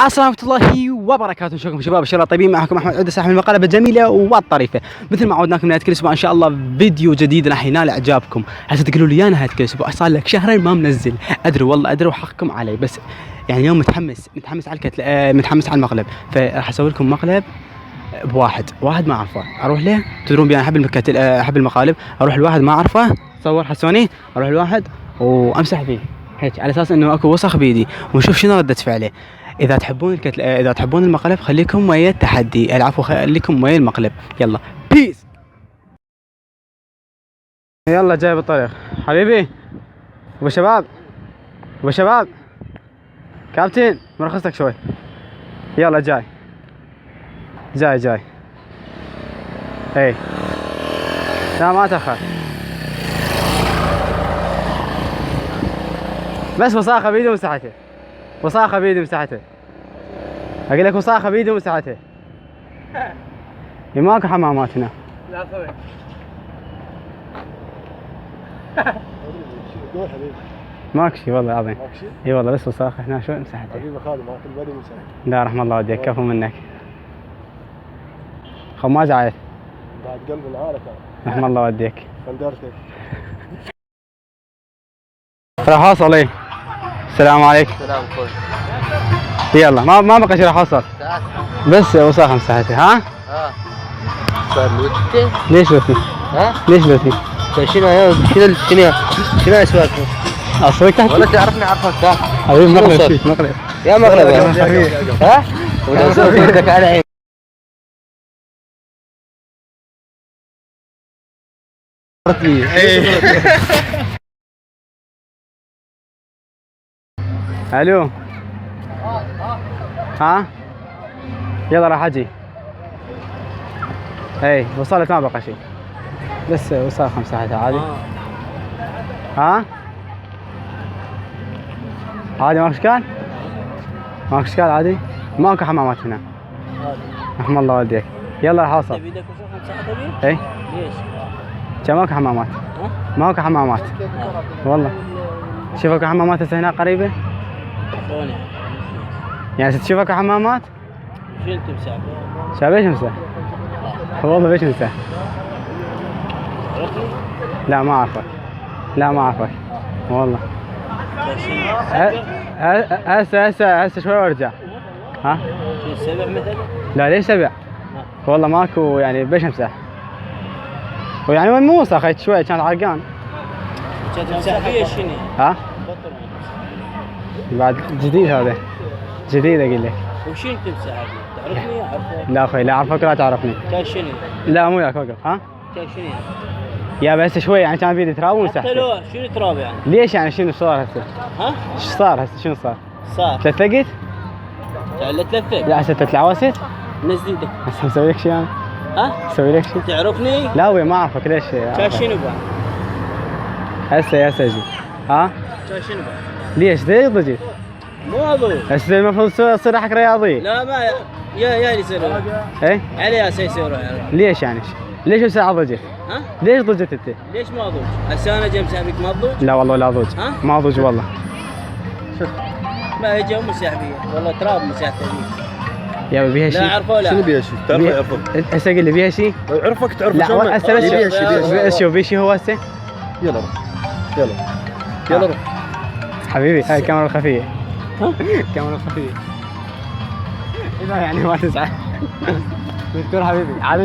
السلام ورحمة الله وبركاته. شكرا شباب، ان شاء الله طيبين. معكم احمد عودة صاحب المقالب الجميلة والطريفة. مثل ما عودناكم نهاية كل اسبوع ان شاء الله فيديو جديد راح ينال اعجابكم. هسه تقولوا لي يا نهاية كل اسبوع صار لك شهرين ما منزل. ادري والله ادري وحقكم علي، بس يعني اليوم متحمس على متحمس على المقلب، فراح اسوي لكم مقلب بواحد ما اعرفه. اروح له، تدرون بي انا احب المقالب. اروح لواحد ما اعرفه، صور حسوني، اروح لواحد وامسح فيه هيك على اساس انه اكو وسخ بيدي ونشوف شنو ردة فعله. اذا تحبون المقلب خليكم ويا التحدي، العفو خليكم ويا المقلب. يلا بيس. يلا جاي بالطريق حبيبي. ابو شباب كابتن مرخصتك شوي. يلا جاي اي لا ما تاخر، بس وساخه بيدي ومسحته. اقول لك وساخه بيدي ومسحته. ماكو حمامات هنا. لا طبعا. ماكو شيء والله العظيم. اي والله بس وساخه هنا شوي مسحته. حبيبي خالد ماكو البدي مسحته. لا رحم الله والديك، كفو منك. خماج عايد. بعد قلب العارف. رحم الله والديك. قندرتك. راح اوصل. ايه السلام عليكم. السلام خوي. يلا ما بقى شيء راح اوصل. بس وساخه مسحته. ها؟ صار لوتي؟ ليش لوتي؟ ها؟ ليش لوتي؟ شنو اسواقكم؟ اسواق تحت؟ ولا تعرفني اعرفك. ها؟ حبيبي مقلب يا مقلب يا حبيبي. ها؟ ولا اسوي يدك على عيني. الو. ها؟ يلا راح اجي. اي وصلت ما بقى شيء، بس وساخه مساحتها عادي. ها؟ عادي ماكو اشكال عادي. ماكو حمامات هنا. رحم الله والديك. يلا راح اوصل. بيدك وساخه مساحتها. اي ليش؟ كان ماكو حمامات. والله شوف اكو حمامات هسه هنا قريبه. يعني تشوف اكو حمامات؟ شو انت مسافر؟ شايف ايش مسافر؟ والله ليش مسافر؟ لا ما اعرفك والله. هسه شوي وارجع. ها؟ سبع مثلا؟ لا ليش سبع؟ والله ماكو يعني بيش امسح. ويعني مو وسخ هيك شوي كان عرقان. كانت مسحبيه شنو؟ ها؟ بعد جديد هذا. جديد اقول لك. وشو انت مسحبيه؟ تعرفني؟ اعرفك؟ لا اخوي لا اعرفك ولا تعرفني. كان شنو؟ لا مو وياك وقف. ها؟ كان شنو؟ يا بس شوي يعني كان بيدي تراب ومسحته. حتى لو شنو تراب يعني؟ ليش يعني شنو صار هسه؟ ها؟ ايش صار هسه؟ شنو صار؟ تلفقت؟ لا تلفق. لا هسه تتلعوست؟ نزل ايدك. هسه مسوي لك شيء انا؟ ها؟ مسوي لك شيء؟ تعرفني؟ لا وي ما اعرفك ليش؟ كان شنو بقى؟ هسه اجي. ها؟ كان شنو بقى؟ ليش ضجت؟ مو اضوج. هسه المفروض تصير حق رياضي. لا ما يا اللي يصيروا. ايه؟ علي يصيروا. ليش يعني؟ ليش الساعة ضجت؟ ها؟ ليش ضجت انت؟ ليش ما ضوج؟ هسه انا جاي مسحبك ما ضوج؟ لا والله لا ضوج. ها؟ ما ضوج والله. شوف ما هي جو مسحبيه والله تراب مسحته بيه. يا بيها شيء؟ لا اعرفه. لا شنو بيها شيء؟ تعرف يعرفك؟ هسه قل لي بيها شيء؟ عرفك تعرف شلون؟ لا هسه بس شوف بيها شيء هو هسه؟ يلا روح حبيبي. هاي الكاميرا الخفية. الكاميرا الخفية. اذا يعني ما تزعل. دكتور حبيبي عاد